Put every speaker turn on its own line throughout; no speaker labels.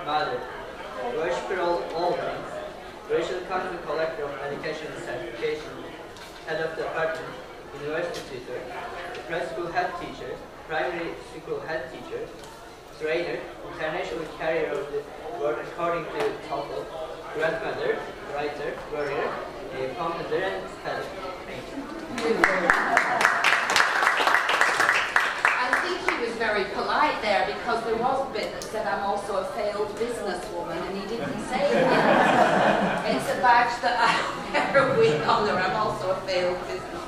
Mother, Worshipper of all things, Racial Country Collector of Education and Certification, Head of Department, University Tutor, Preschool Head Teacher, Primary School Head Teacher, Trainer, International Carrier of the World according to TOEFL, Grandmother, Writer, Warrior, Commander, and Speller. Thank you.
I think he was very polite there because there was a bit that said I'm also a failed businesswoman and he didn't say it. It's a badge that I wear with honour. I'm also a failed businesswoman.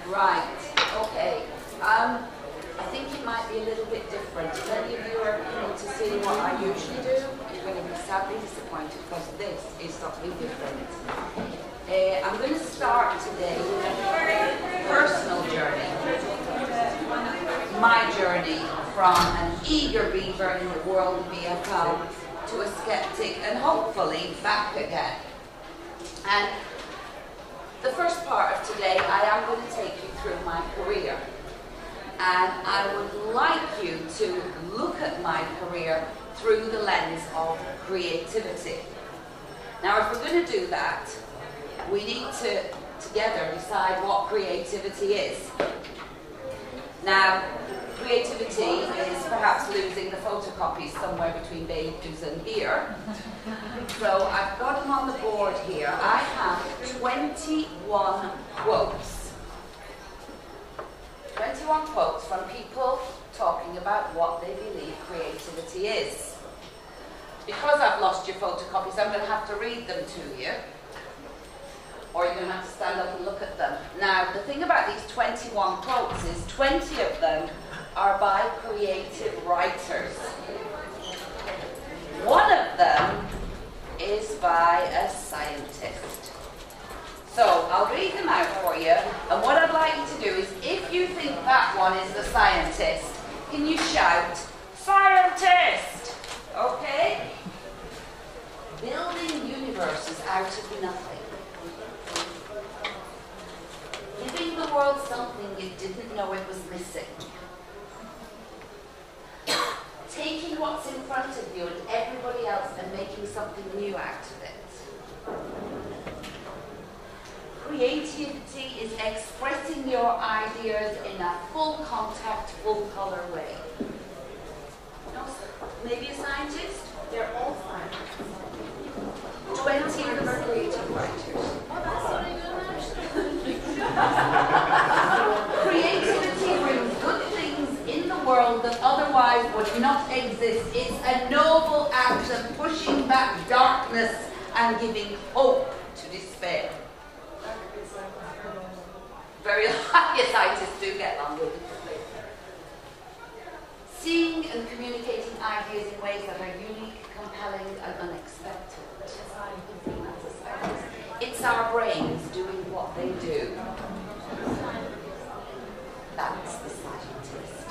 Right, okay. I think it might be a little bit different. If any of you are able to see what I usually do, you're going to be sadly disappointed because this is something different. I'm going to start today with a personal journey. My journey from an eager beaver in the world of ELT to a skeptic and hopefully back again. And the first part of today, I am going to take you through my career. And I would like you to look at my career through the lens of creativity. Now, if we're going to do that, we need to together decide what creativity is. Now, creativity is perhaps losing the photocopies somewhere between babies and here. So I've got them on the board here. I have 21 quotes. 21 quotes from people talking about what they believe creativity is. Because I've lost your photocopies, I'm going to have to read them to you. Or you're going to have to stand up and look at them. Now, the thing about these 21 quotes is 20 of them are by creative writers. One of them is by a scientist. So, I'll read them out for you, and what I'd like you to do is, if you think that one is the scientist, can you shout, "Scientist!" Okay? Building universes out of nothing. Giving the world something it didn't know it was missing. Taking what's in front of you and everybody else and making something new out of it. Creativity is expressing your ideas in a full contact, full color way. No, maybe a scientist? They're all scientists. 20 of them are creative writers. Creativity brings good things in the world that otherwise would not exist. It's a noble act of pushing back darkness and giving hope to despair. Very lucky scientists do get along with it. Seeing and communicating ideas in ways that are unique, compelling, and unexpected. It's our brains doing what they do. That's the scientist.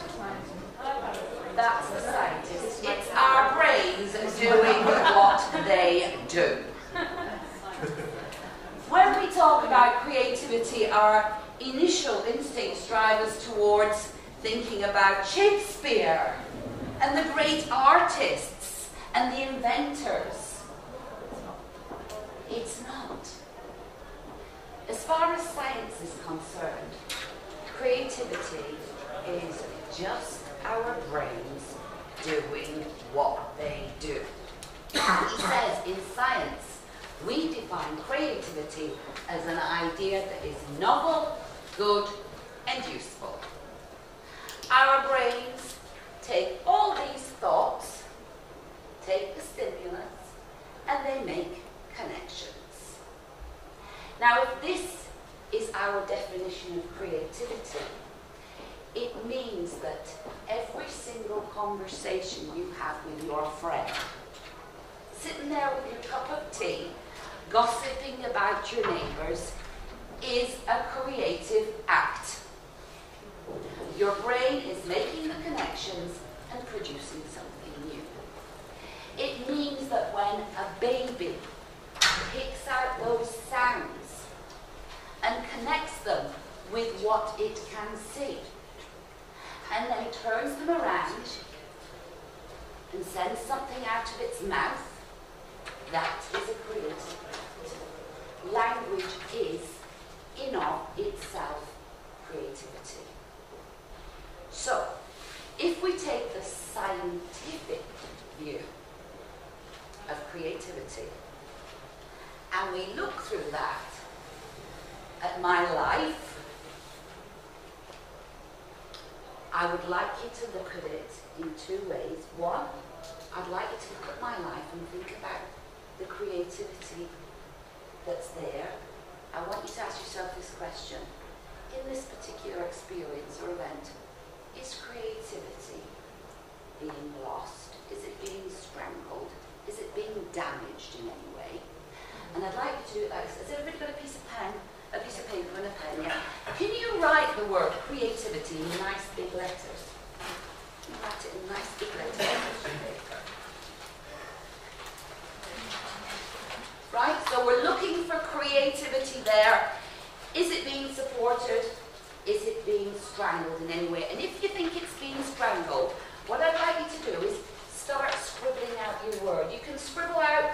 That's the scientist. It's our brains doing what they do. When we talk about creativity, our initial instincts drive us towards thinking about Shakespeare and the great artists and the inventors. It's not. As far as science is concerned, creativity is just our brains doing what they do. He says in science, we define creativity as an idea that is novel, good, and useful. Our brains take all these thoughts, take the stimulus, and they make connections. Now, if this is our definition of creativity, it means that every single conversation you have with your friend, sitting there with your cup of tea, gossiping about your neighbours, is a creative act. Your brain is making the connections and producing something new. It means that when a baby picks out those sounds and connects them with what it can see, and then turns them around and sends something out of its mouth, that is a creative act. Language is, in of itself, creativity. So, if we take the scientific view of creativity, and we look through that at my life, I would like you to look at it in two ways. One, I'd like you to look at my life and think about the creativity that's there. I want you to ask yourself this question. In this particular experience or event, is creativity being lost? Is it being strangled? Is it being damaged in any way? And I'd like you to do it like this. Has everybody got a piece of pen, a piece of paper and a pen? Yeah. Can you write the word creativity in nice big letters? Can you write it in nice big letters? Right, so we're looking for creativity there. Is it being supported? Is it being strangled in any way? And if you think it's being strangled, what I'd like you to do is start scribbling out your word. You can scribble out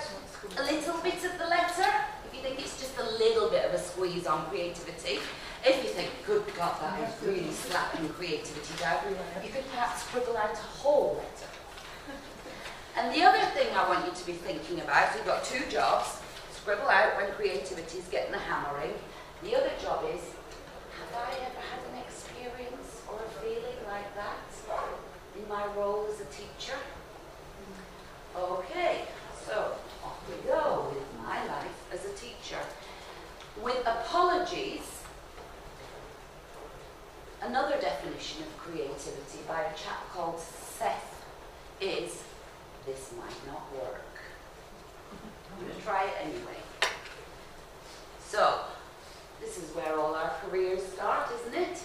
a little bit of the letter, if you think it's just a little bit of a squeeze on creativity. If you think, good God, that is really slapping creativity down, you could perhaps scribble out a whole letter. And the other thing I want you to be thinking about, you've got two jobs. Scribble out when creativity is getting the hammering. The other job is, have I ever had an experience or a feeling like that in my role as a teacher? Okay, so off we go with my life as a teacher. With apologies, another definition of creativity by a chap called Seth is, this might not work. I'm going to try it anyway. So, this is where all our careers start, isn't it?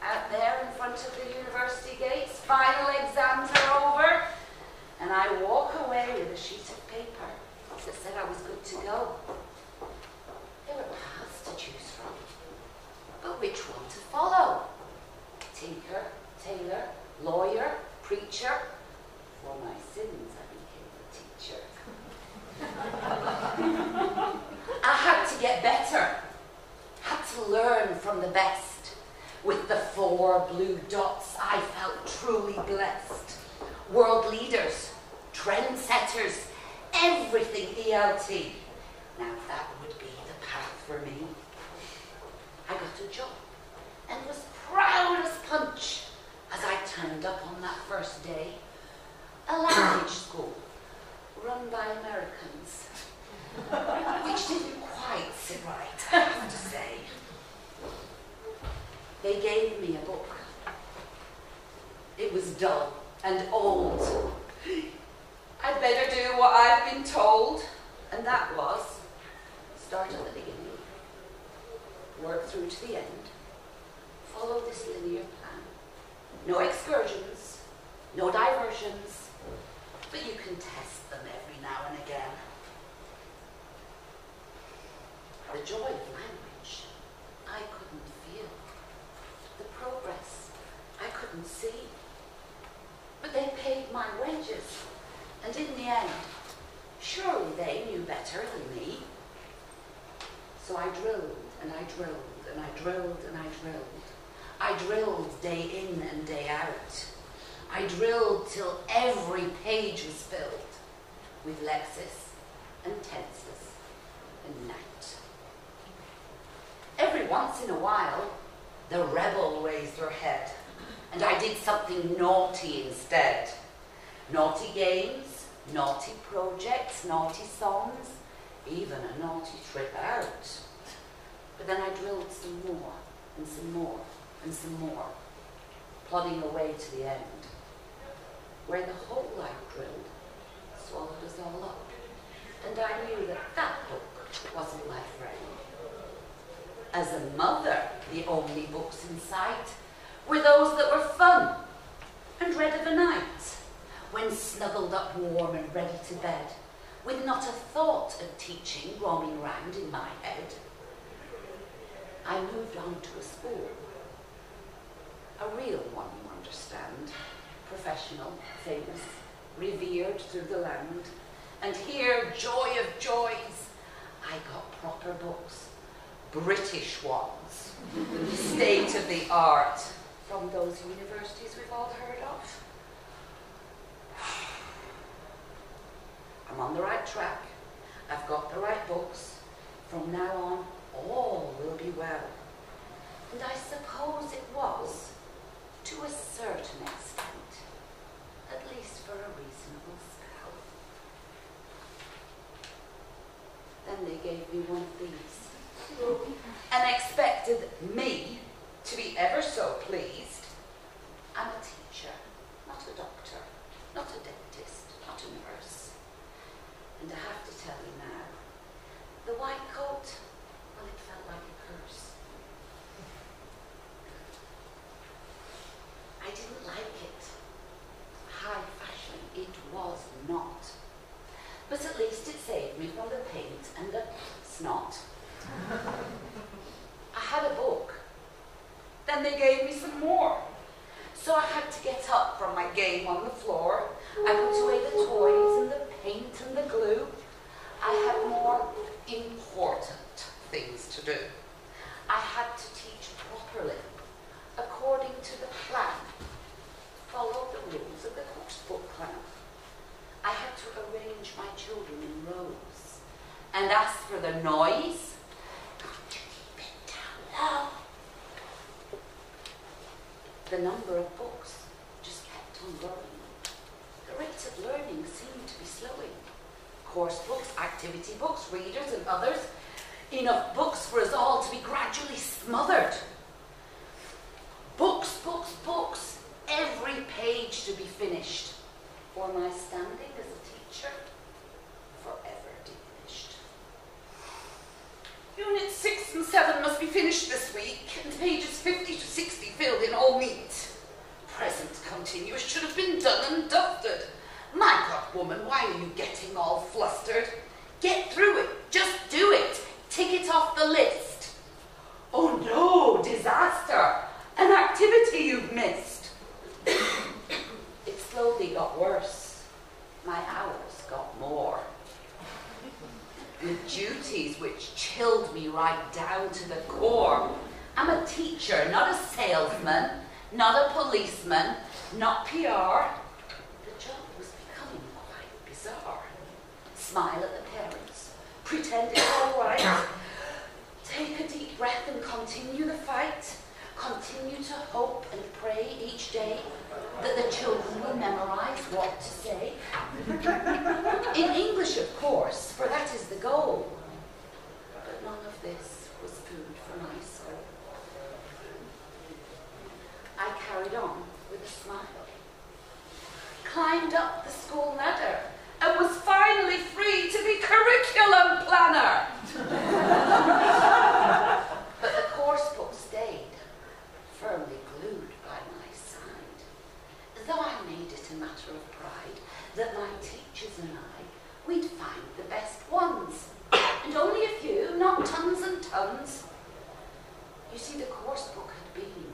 Out there in front of the university gates, final exams are over, and I walk away with a sheet of paper that said I was good to go. There were paths to choose from, but which one to follow? Tinker, tailor, lawyer, preacher. For my sins, I became a teacher. I had to get better, had to learn from the best. With the 4 blue dots, I felt truly blessed. World leaders, trendsetters, everything ELT. Now that would be the path for me. I got a job and was proud as punch as I turned up on that first day. A language school run by Americans, which didn't quite sit right, I have to say. They gave me a book. It was dull and old. I'd better do what I've been told, and that was start at the beginning, work through to the end, follow this linear plan. No excursions, no diversions, but you can test them every now and again. The joy of language, I couldn't feel. The progress, I couldn't see. But they paid my wages, and in the end, surely they knew better than me. So I drilled, and I drilled, and I drilled, and I drilled. I drilled day in and day out. I drilled till every page was filled with lexis and tenses and night. Every once in a while, the rebel raised her head, and I did something naughty instead. Naughty games, naughty projects, naughty songs, even a naughty trip out. But then I drilled some more, and some more, and some more, plodding away to the end, where the whole I drilled swallowed us all up. And I knew that that book wasn't my friend. As a mother, the only books in sight were those that were fun and read of a night, when snuggled up warm and ready to bed, with not a thought of teaching roaming round in my head. I moved on to a school, a real one, you understand, professional, famous, revered through the land. And here, joy of joys, I got proper books, British ones, state of the art, from those universities we've all heard of. I'm on the right track. I've got the right books. From now on, all will be well. And I suppose it was, to a certain extent, at least for a reasonable spell. Then they gave me one of these, and expected me to be ever so pleased. I'm a teacher, not a doctor, not a dentist, not a nurse. And I have to tell you now, the white coat, well, it felt like a curse. I didn't like it. High fashion, it was not. But at least it saved me from the paint and the snot. I had a book. Then they gave me some more. So I had to get up from my game on the floor. I put away the toys and the paint and the glue. I had more important things to do. I had to teach properly, according to the plan. Follow the rules of the course book plan. I had to arrange my children in rows. And as for the noise, got to keep it down low. The number of books just kept on growing. The rate of learning seemed to be slowing. Course books, activity books, readers and others. Enough books for us all to be gradually smothered. Books, books, books. Every page to be finished. Or my standing as a teacher forever diminished. Units 6 and 7 must be finished this week, and pages 50 to 60 filled in all neat. Present continuous should have been done and dusted. My God, woman, why are you getting all flustered? Get through it. Just do it. Tick it off the list. Oh no, disaster. An activity you've missed. It slowly got worse. My hours got more. The duties which chilled me right down to the core. I'm a teacher, not a salesman, not a policeman, not PR. The job was becoming quite bizarre. Smile at the parents, pretend it's all right. Take a deep breath and continue the fight. Continue to hope and pray each day that the children will memorize what to say. In English, of course, for that is the goal. But none of this was food for my soul. I carried on with a smile, climbed up the school ladder, and was finally free to be curriculum planner. But the course book stayed, firmly glued by my side, though I made it a matter of pride that my teachers and I, we'd find the best ones, and only a few, not tons and tons. You see, the course book had been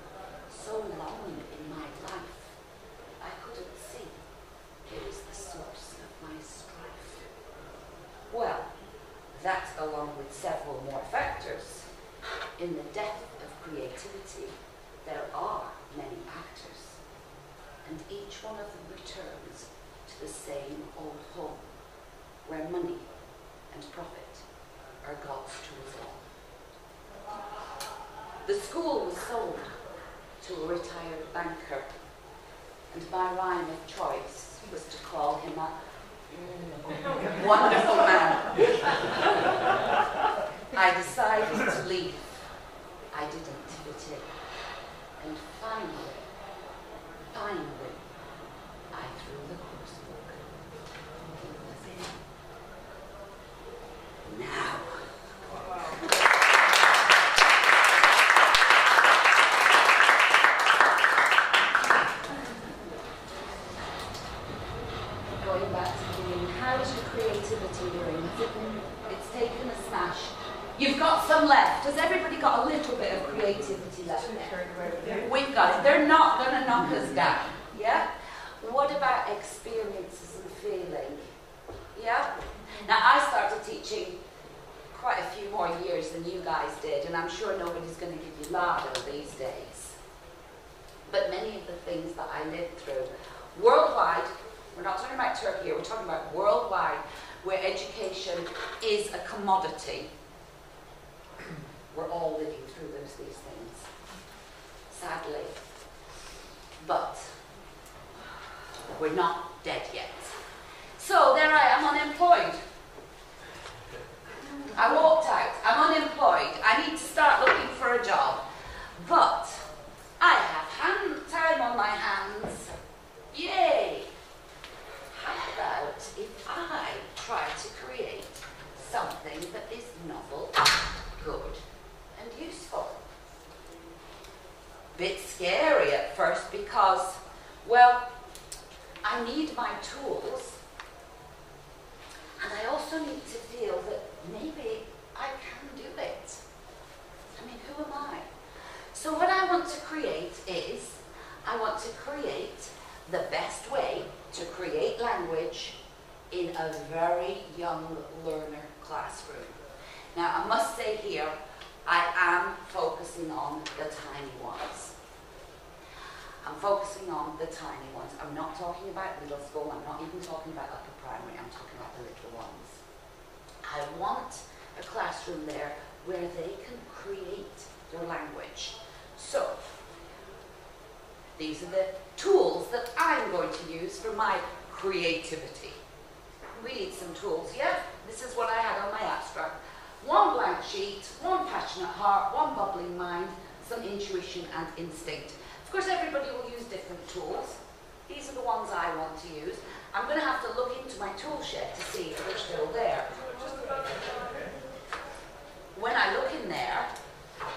so long in my life, I couldn't see it was the source of my strife. Well, that, along with several more factors, in the depth of creativity, there are many actors, and each one of them returns to the same old home, where money and profit are God's tools all. The school was sold to a retired banker, and my rhyme of choice was to call him a wonderful man. I decided to leave. I didn't fit in. And finally, I threw the course book in the bin. Now. Going back to the beginning, how's your creativity doing? It's taken a smash. You've got some left. Has everybody got a little bit of creativity left? We've got it. They're not going to knock us down. Yeah? What about experiences feeling. Yeah? Now, I started teaching quite a few more years than you guys did, and I'm sure nobody's going to give you Lardo these days. But many of the things that I lived through, worldwide, we're not talking about Turkey here, we're talking about worldwide, where education is a commodity. We're all living through these things, sadly. But we're not dead yet. So there I am, unemployed. I walked out, I'm unemployed, I need to start looking for a job. But I have time on my hands. Yay! How about if I try to create something that is novel, good, and useful? Bit scary at first because, well, I need my tools, and I also need to feel that maybe I can do it. I mean, who am I? So what I want to create is, I want to create the best way to create language in a very young learner classroom. Now, I must say here, I am focusing on the tiny ones. I'm focusing on the tiny ones. I'm not talking about middle school, I'm not even talking about upper primary, I'm talking about the little ones. I want a classroom there where they can create their language. So, these are the tools that I'm going to use for my creativity. We need some tools, yeah? This is what I had on my abstract. One blank sheet, one passionate heart, one bubbling mind, some intuition and instinct. Of course, everybody will use different tools. These are the ones I want to use. I'm going to have to look into my tool shed to see if they're still there. When I look in there,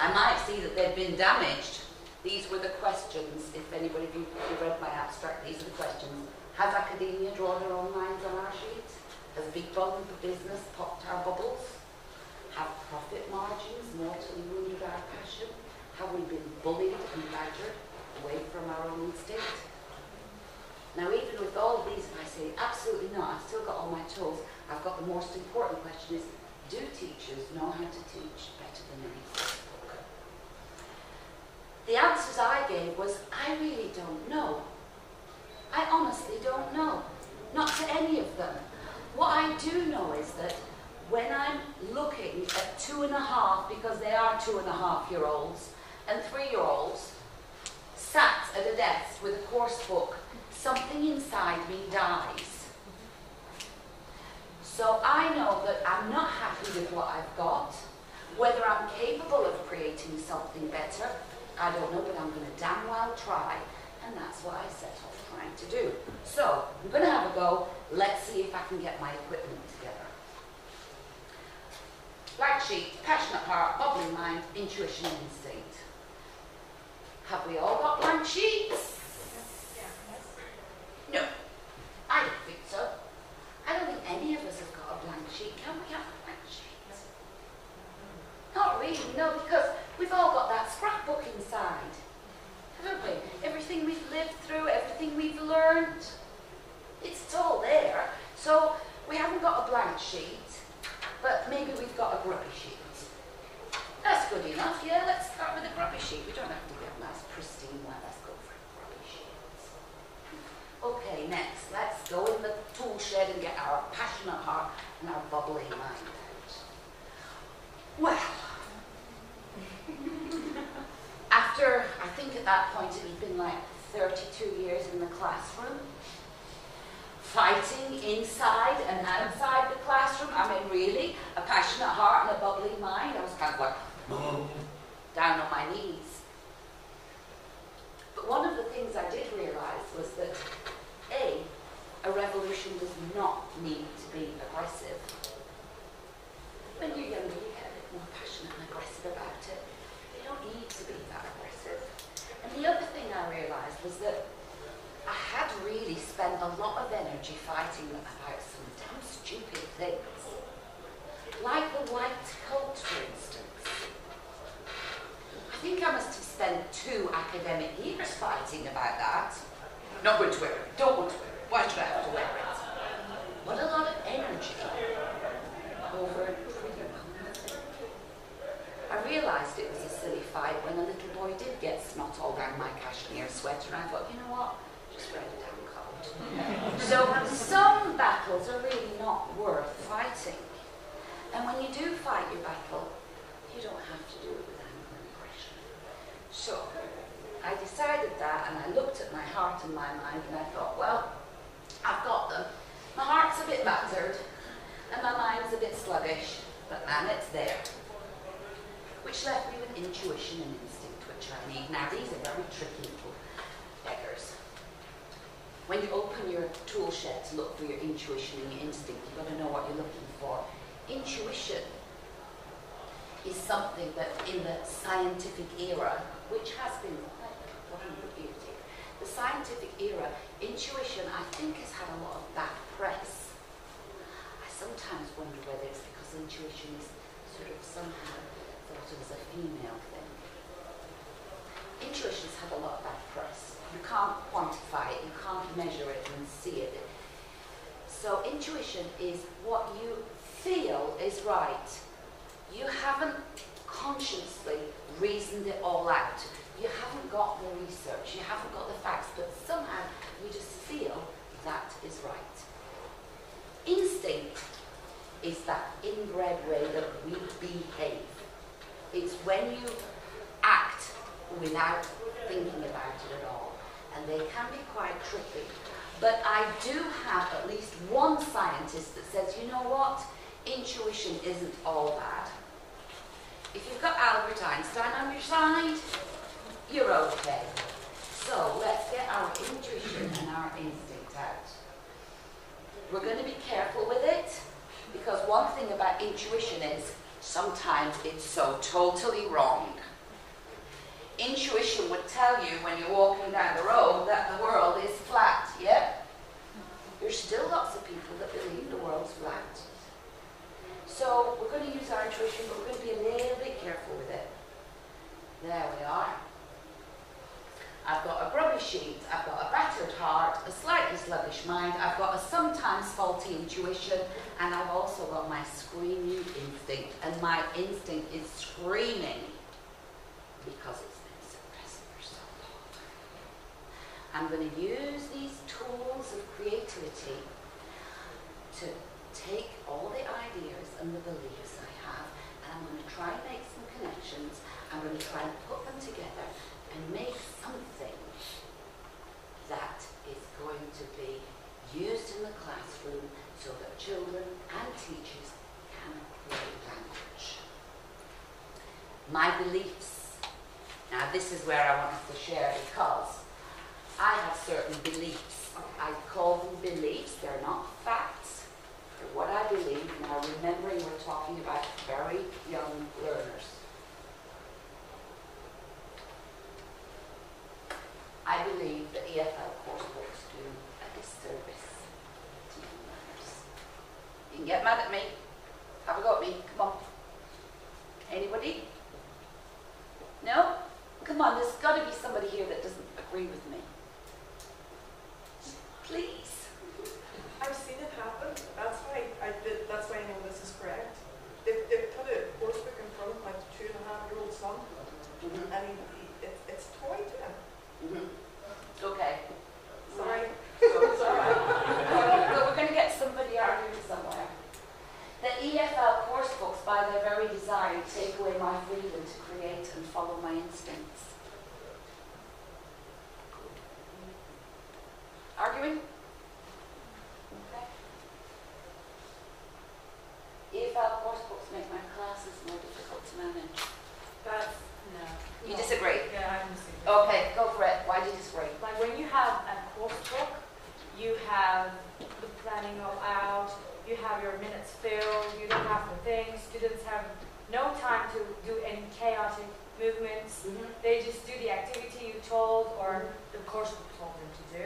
I might see that they've been damaged. These were the questions. If anybody of you read my abstract, these are the questions. Has academia drawn their own lines on our sheet? Has big bone business popped our bubbles? Have profit margins mortally wounded our passion? Have we been bullied and badgered away from our own instinct? Now, even with all of these, if I say absolutely not, I've still got all my tools. I've got the most important question is, do teachers know how to teach better than any textbook? The answers I gave was, I really don't know. I honestly don't know. Not to any of them. What I do know is that when I'm looking at 2.5, because they are 2.5-year-olds and 3-year-olds, sat at a desk with a course book, something inside me dies. So I know that I'm not happy with what I've got. Whether I'm capable of creating something better, I don't know, but I'm going to damn well try. And that's what I set off trying to do. So, I'm going to have a go. Let's see if I can get my equipment together. Blank sheet, passionate heart, bubbling mind, intuition and instinct. Have we all got blank sheets? No. I don't think so. I don't think any of us have got a blank sheet. Can we have a blank sheet? Not really, no, because we've all got that scrapbook inside. Haven't we? Everything we've lived through, everything we've learned, it's all there. So we haven't got a blank sheet, but maybe we've got a grubby sheet. That's good enough, yeah, let's start with a grubby sheet. We don't have to get a nice pristine one, let's go for a grubby sheet. Okay, next, let's go in the tool shed and get our passionate heart and our bubbling mind out. Well, after, I think at that point it had been like 32 years in the classroom, fighting inside and outside the classroom. I mean, really, a passionate heart and a bubbling mind. I was kind of like, down on my knees. But one of the things I did realise was that, a revolution does not need to be aggressive. When you're younger, you get a bit more passionate and aggressive about it. You don't need to be that aggressive. And the other thing I realised was that I had really spent a lot of energy fighting about some damn stupid things. Like the white coat, for instance. I think I must have spent 2 academic years fighting about that. Not going to wear it. Don't want to wear it. Why should I have to wear it? I thought, you know what, just read a damn code. So some battles are really not worth fighting. And when you do fight your battle, you don't have to do it with anger and aggression. So I decided that, and I looked at my heart and my mind, and I thought, well, I've got them. My heart's a bit battered, and my mind's a bit sluggish, but man, it's there. Which left me with intuition and instinct, which I need. Now, these are very tricky little beggars. When you open your tool shed to look for your intuition and your instinct, you've got to know what you're looking for. Intuition is something that in the scientific era, which has been like 100 years here, the scientific era, intuition, I think, has had a lot of bad press. I sometimes wonder whether it's because intuition is sort of somehow thought of as a female thing. Intuition's had a lot of bad press. You can't quantify it, you can't measure it and see it. So intuition is what you feel is right. You haven't consciously reasoned it all out. You haven't got the research, you haven't got the facts, but somehow you just feel that is right. Instinct is that inbred way that we behave. It's when you act without thinking about it at all. And they can be quite tricky. But I do have at least one scientist that says, you know what? Intuition isn't all bad. If you've got Albert Einstein on your side, you're okay. So let's get our intuition and our instinct out. We're going to be careful with it, because one thing about intuition is sometimes it's so totally wrong. Intuition would tell you when you're walking down the road that the world is flat, yeah? There's still lots of people that believe the world's flat. So we're going to use our intuition, but we're going to be a little bit careful with it. There we are. I've got a grubby sheet, I've got a battered heart, a slightly sluggish mind, I've got a sometimes faulty intuition, and I've also got my screaming instinct. And my instinct is screaming because it's been suppressed for so long. I'm going to use these tools of creativity to take all the ideas and the beliefs I have, and I'm going to try and make some connections. I'm going to try and put them together and make something that is going to be used in the classroom so that children and teachers can play language. My beliefs. Now this is where I want us to share, because I have certain beliefs. I call them beliefs, they're not facts. They're what I believe. Now remembering we're talking about very young learners. I believe that EFL course books do a disservice to young learners. You can get mad at me. Have a go at me. Come on. Anybody? No? Come on, there's got to be somebody here that doesn't agree with me. Please.
I've seen it happen. That's why I know this is correct. They put a course book in front of my 2.5-year-old son, and it's toy to him.
Okay.
Sorry.
It's all right. But we're going to get somebody arguing somewhere. The EFL course books, by their very design, take away my freedom to create and follow my instincts. Arguing? Okay. EFL course books make my classes more difficult to manage.
That's, no.
You disagree?
Yeah, I disagree.
Okay, go for it. Why do you disagree?
Like when you have a course book, you have the planning all out, you have your minutes filled, you don't have to think, students have no time to do any chaotic movements. They just do the activity you told or the course book told them to do.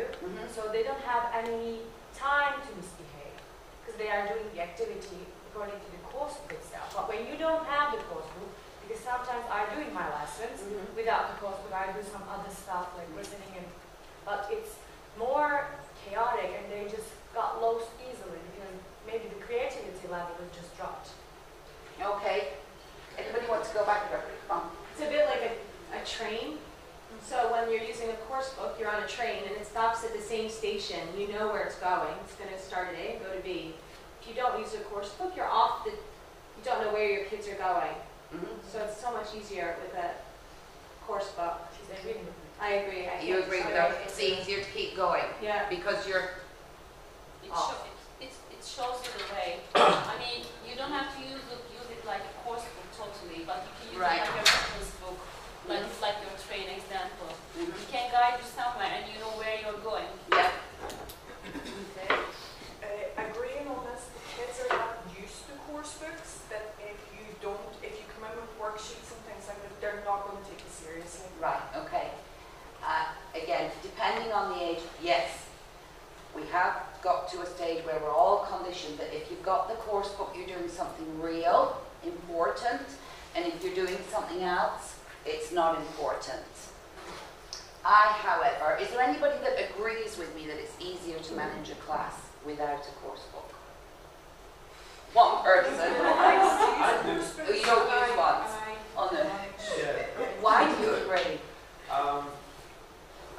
So they don't have any time to misbehave because they are doing the activity according to the course book itself. But when you don't have the course book, because sometimes I'm doing my lessons without the course book, I do some other stuff like listening, but it's more chaotic and they just got lost easily because maybe the creativity level has just dropped.
Okay. Anybody want to go back there? Come on.
It's a bit like a train. So when you're using a course book, you're on a train.
know where it's going. It's going to start at A and go to B. If you don't use a course book, you don't know where your kids are going. So it's so much easier with a course book. I agree.
You agree with that? It's easier to keep going.
Yeah.
Because you're
It shows you the way. I mean, you don't have to use it like a course book totally, but you can use
Right.
it like a reference book, like your train example. It can guide you somewhere and you know where you're going.
yeah.
Agreeing on this, the kids are not used to course books, that if you come in with worksheets and things like that, they're not going to take you seriously.
Right, okay. Again, depending on the age, yes, we have got to a stage where we're all conditioned that if you've got the course book, you're doing something real, important, and if you're doing something else, it's not important. However, is there anybody that agrees with me that it's easier to manage a class without a course book? One person.
I do.
Oh, you don't use ones? Oh no.
Yeah.
Why do you agree?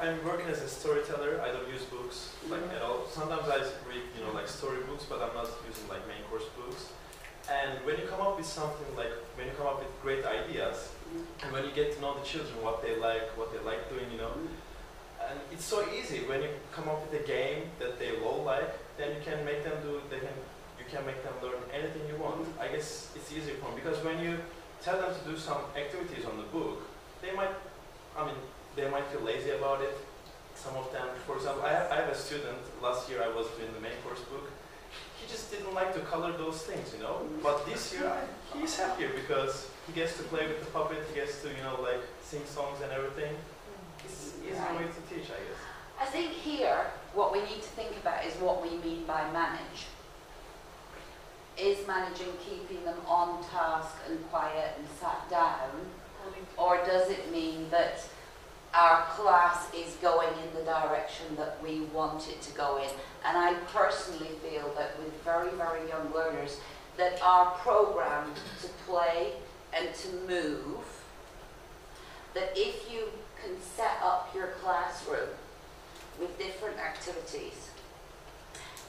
I'm working as a storyteller. I don't use books like at all. Sometimes I read, like storybooks, but I'm not using like main course books. And when you come up with something like, when you come up with great ideas, and when you get to know the children, what they like doing, and it's so easy when you come up with a game that they all like, then you can make them you can make them learn anything you want. I guess it's easier for them because when you tell them to do some activities on the book, they might feel lazy about it. Some of them, for example, I have a student, last year I was doing the main course book, he just didn't like to color those things, But this year, he's happier because he gets to play with the puppet, he gets to, like, sing songs and everything. It's an easier way to teach, I guess.
I think here, what we need to think about is what we mean by manage. Is managing keeping them on task and quiet and sat down, or does it mean that our class is going in the direction that we want it to go in? And I personally feel that with very, very young learners, that our program to play and to move, that if you can set up your classroom with different activities,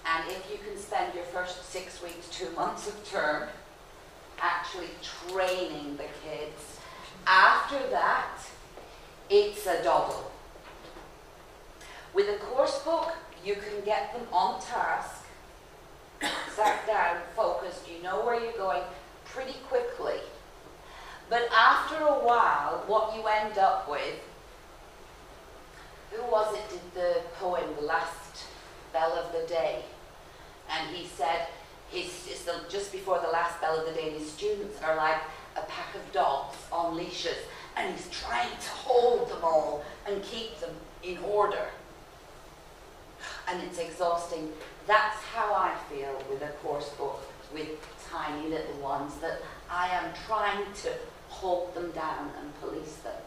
and if you can spend your first 6 weeks, 2 months of term actually training the kids, after that, it's a double. With a course book, you can get them on task, sat down, focused, you know where you're going pretty quickly. But after a while, what you end up with, who was it did the poem, The Last Bell of the Day? And he said, just before the last bell of the day, his students are like a pack of dogs on leashes, and he's trying to hold them all and keep them in order. And it's exhausting. That's how I feel with a course book with tiny little ones, that I am trying to hold them down and police them.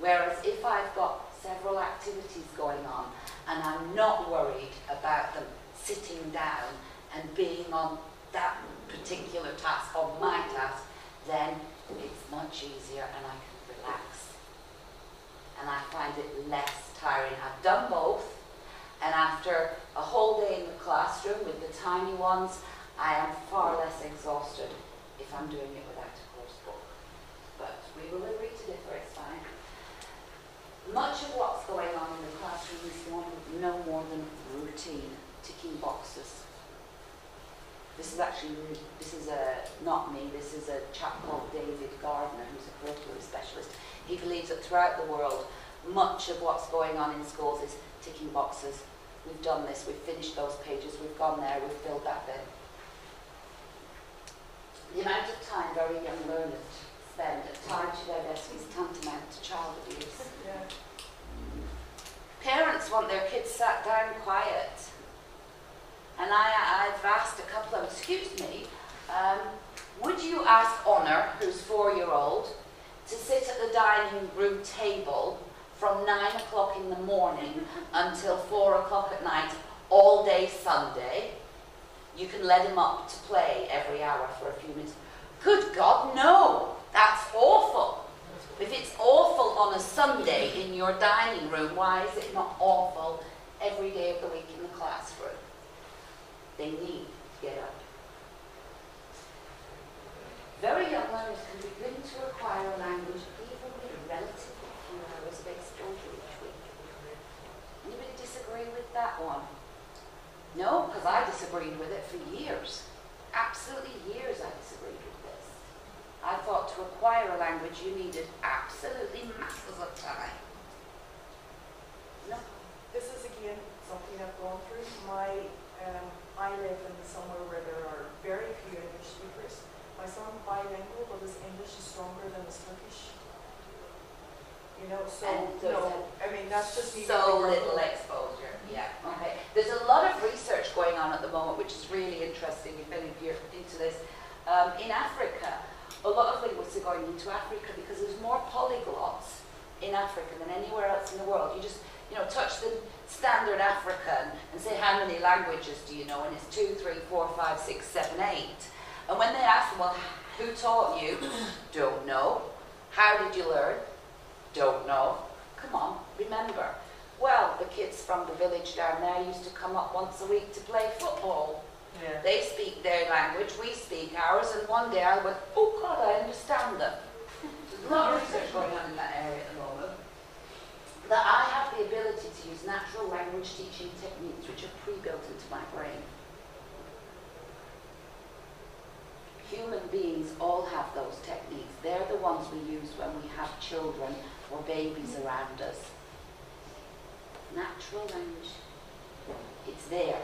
Whereas if I've got several activities going on and I'm not worried about them sitting down and being on that particular task, on my task, then it's much easier and I can relax. And I find it less tiring. I've done both, and after a whole day in the classroom with the tiny ones, I am far less exhausted if I'm doing it without a course book. But we will agree to differ, it's fine. Much of what's going on in the classroom is no more than routine, ticking boxes. This is not me, this is a chap called David Gardner, who's a curriculum specialist. He believes that throughout the world, much of what's going on in schools is ticking boxes. We've done this, we've finished those pages, we've gone there, we've filled that bit. The amount of time very young learners spend tied to their desk is tantamount to child abuse.
Yeah.
Parents want their kids sat down quiet. And I've asked a couple of them, excuse me, would you ask Honor, who's 4-year-old, to sit at the dining room table from 9 o'clock in the morning until 4 o'clock at night, all day Sunday? You can let him up to play every hour for a few minutes. Good God, no! That's awful. If it's awful on a Sunday in your dining room, why is it not awful every day of the week in the classroom. They need to get up. Very young learners can begin to acquire a language even with relatively few hours of exposure each week. Anybody disagree with that one? No, because I disagreed with it for years. Absolutely years I disagreed with this. I thought to acquire a language you needed absolutely masses of time. No.
This is again something I've gone through. I live in somewhere where there are very few English speakers. My son's bilingual, but his English is stronger than his Turkish. You know, so no, I mean that's just me.
So little exposure. Yeah. Okay. There's a lot of research going on at the moment, which is really interesting. If any of you are into this, in Africa, a lot of linguists are going into Africa because there's more polyglots in Africa than anywhere else in the world. You just touch the standard African and say how many languages do you know, and it's 2, 3, 4, 5, 6, 7, 8. And when they ask them, well, who taught you? Don't know. How did you learn? Don't know. Come on, remember. Well, the kids from the village down there used to come up once a week to play football.
Yeah.
They speak their language, we speak ours, and one day I went, oh God, I understand them. There's a lot of research going on in that area at the moment. That I have the ability to use natural language teaching techniques which are pre-built into my brain. Human beings all have those techniques. They're the ones we use when we have children or babies around us. Natural language. It's there.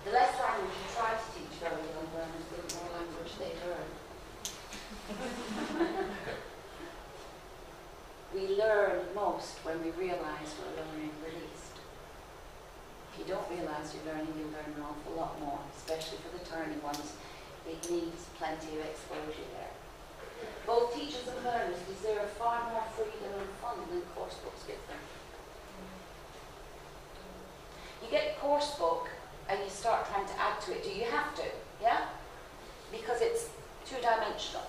The less language you try to teach very young learners, the more language they learn. We learn most when we realise we're learning the least. If you don't realise you're learning, you learn an awful lot more, especially for the tiny ones. It needs plenty of exposure there. Both teachers and learners deserve far more freedom and fun than course books give them. You get a course book and you start trying to add to it. Do you have to? Yeah? Because it's two-dimensional.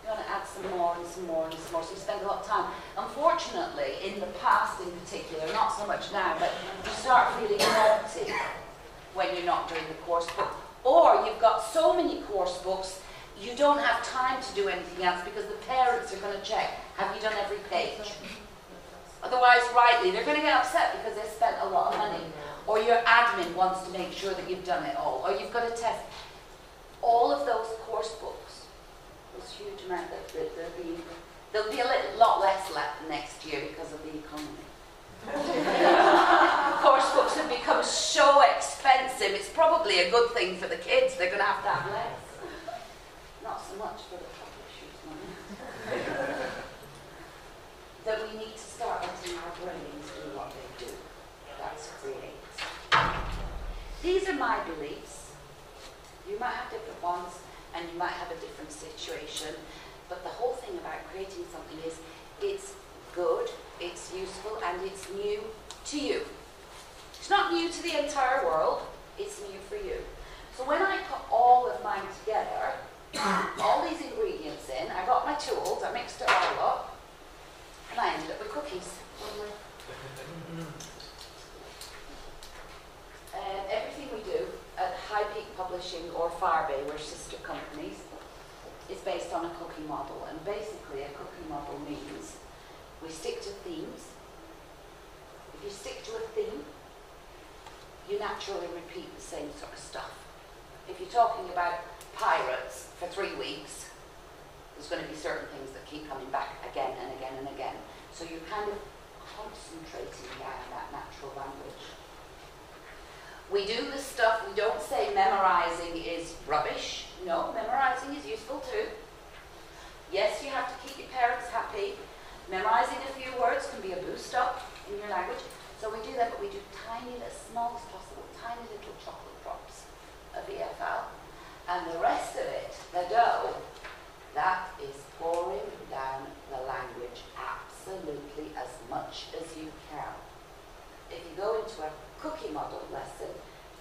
You want to add some more and some more and some more, so you spend a lot of time. Unfortunately, in the past in particular, not so much now, but you start feeling naughty when you're not doing the course book. Or you've got so many course books, you don't have time to do anything else because the parents are going to check, have you done every page? Otherwise, rightly, they're going to get upset because they spent a lot of money. Or your admin wants to make sure that you've done it all. Or you've got to test. All of those course books, those huge amount that there'll be a lot less left next year because of the economy. Course books have become so expensive, it's probably a good thing for the kids. They're going to have less. Not so much for the publishers. That we need to start letting our brains do what they do. That's create. These are my beliefs. You might have different ones and you might have a different situation, but the whole thing about creating something is it's good, it's useful, and it's new to you. It's not new to the entire world, it's new for you. So when I put all of mine together, all these ingredients in, I got my tools, I mixed it all up, and I ended up with cookies. Everything we do at High Peak Publishing or Farbay, we're sister companies, is based on a cookie model. And basically a cookie model means we stick to themes. If you stick to a theme, you naturally repeat the same sort of stuff. If you're talking about pirates for 3 weeks, there's going to be certain things that keep coming back again and again and again. So you're kind of concentrating down that natural language. We do the stuff, we don't say memorizing is rubbish. No, memorizing is useful too. Yes, you have to keep your parents happy. Memorizing a few words can be a boost up in your language. So we do that, but we do tiny, as small as possible, tiny little chocolate drops of EFL. And the rest of it, the dough, that is pouring down the language absolutely as much as you can. If you go into a cookie model lesson,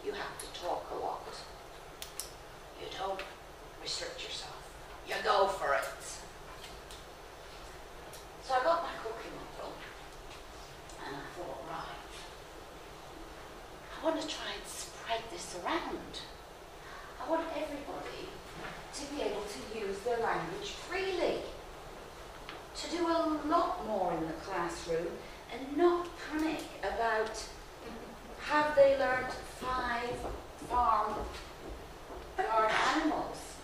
you have to talk a lot. You don't restrict yourself. You go for it. So I got my cookie model, and I want to try and spread this around. I want everybody to be able to use their language freely, to do a lot more in the classroom and not panic about have they learnt 5 farm yard animals.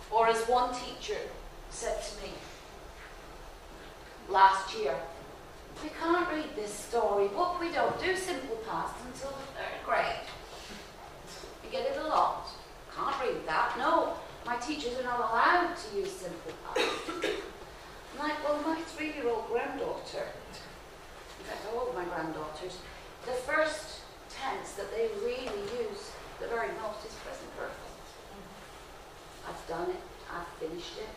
Or as one teacher said to me last year, we can't read this storybook, we don't do simple past until the 3rd grade. You get it a lot. Can't read that. No, my teachers are not allowed to use simple past. I'm like, well, my 3-year-old granddaughter, in fact all of my granddaughters, the first tense that they really use the very most is present perfect. I've done it, I've finished it.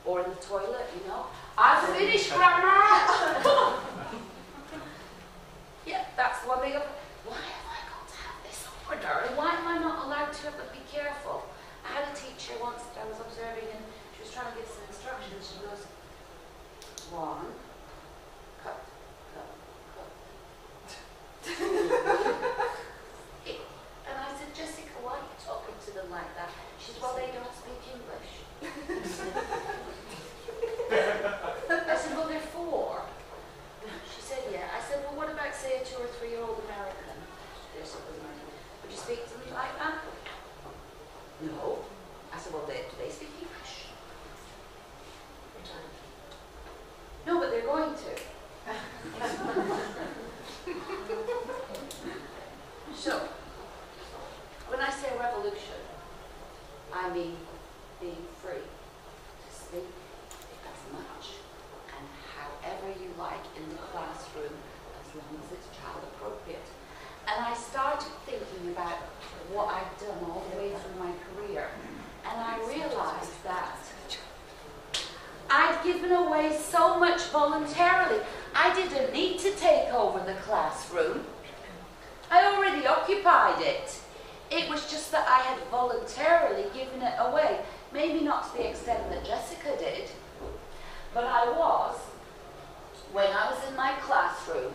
Or in the toilet, you know, I've finished grammar! Yeah, that's one thing. Why have I got to have this order? And why am I not allowed to? But be careful. I had a teacher once that I was observing and she was trying to give some instructions. She goes, 1, cut, cut, cut. And I said, Jessica, why are you talking to them like that? She said, well, they don't speak English. I said, well, they're 4. She said, yeah. I said, well, what about, say, a 2 or 3-year-old American? They're sort of learning. Would you speak to them like that? No. I said, well, do they speak English? No, but they're going to. So, when I say revolution, I mean being free to speak as much and however you like in the classroom, as long as it's child appropriate. And I started thinking about what I've done all the way through my career, and I realized that I'd given away so much voluntarily. I didn't need to take over the classroom. I already occupied it. It was just that I had voluntarily given it away. Maybe not to the extent that Jessica did, but I was. When I was in my classroom,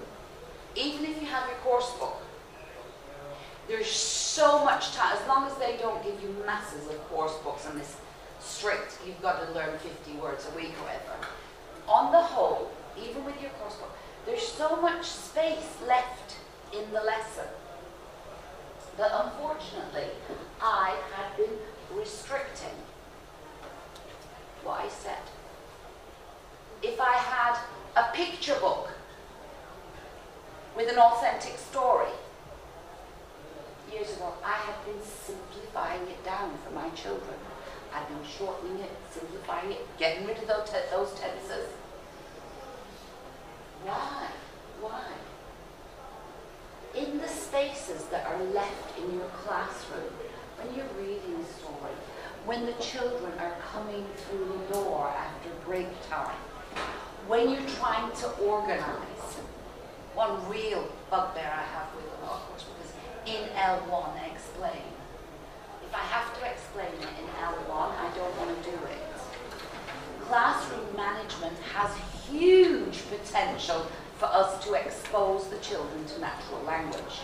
even if you have your course book, there's so much time, as long as they don't give you masses of course books and this strict, you've got to learn 50 words a week or whatever. On the whole, even with your course book, there's so much space left in the lesson that unfortunately I had been restricting what I said. If I had a picture book with an authentic story, years ago, I had been simplifying it down for my children. I'd been shortening it, simplifying it, getting rid of those tenses. Why? Why? In the spaces that are left in your classroom, when you're reading a story, when the children are coming through the door after break time, when you're trying to organize, one real bugbear I have with the law course book is in L1 explain. If I have to explain it in L1, I don't want to do it. Classroom management has huge potential for us to expose the children to natural language.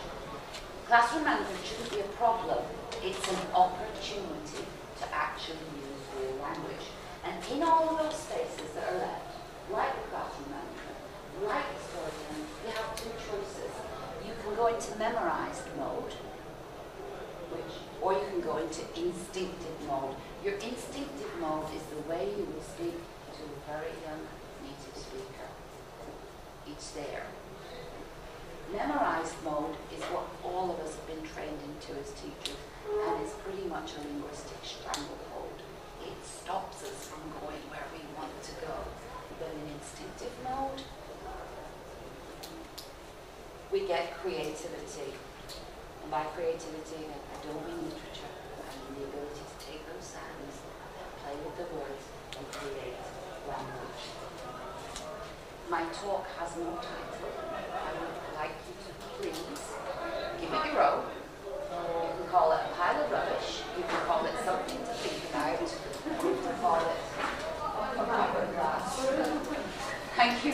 Classroom management shouldn't be a problem. It's an opportunity to actually use real language. And in all of those spaces that are left, like the classroom management, like the storytelling, you have 2 choices. You can go into memorized mode, or you can go into instinctive mode. Your instinctive mode is the way you will speak to a very young native speaker. It's there. Memorized mode is what all of us have been trained into as teachers, and it's pretty much a linguistic stranglehold. It stops us from going where we want to go. But in instinctive mode, we get creativity. And by creativity, I don't mean literature. I mean the ability to take those sounds, play with the words, and create language. My talk has no title. I would like you to please give it your own. You can call it a pile of rubbish. You can call it something to think about. Or you can call it a glass. Thank you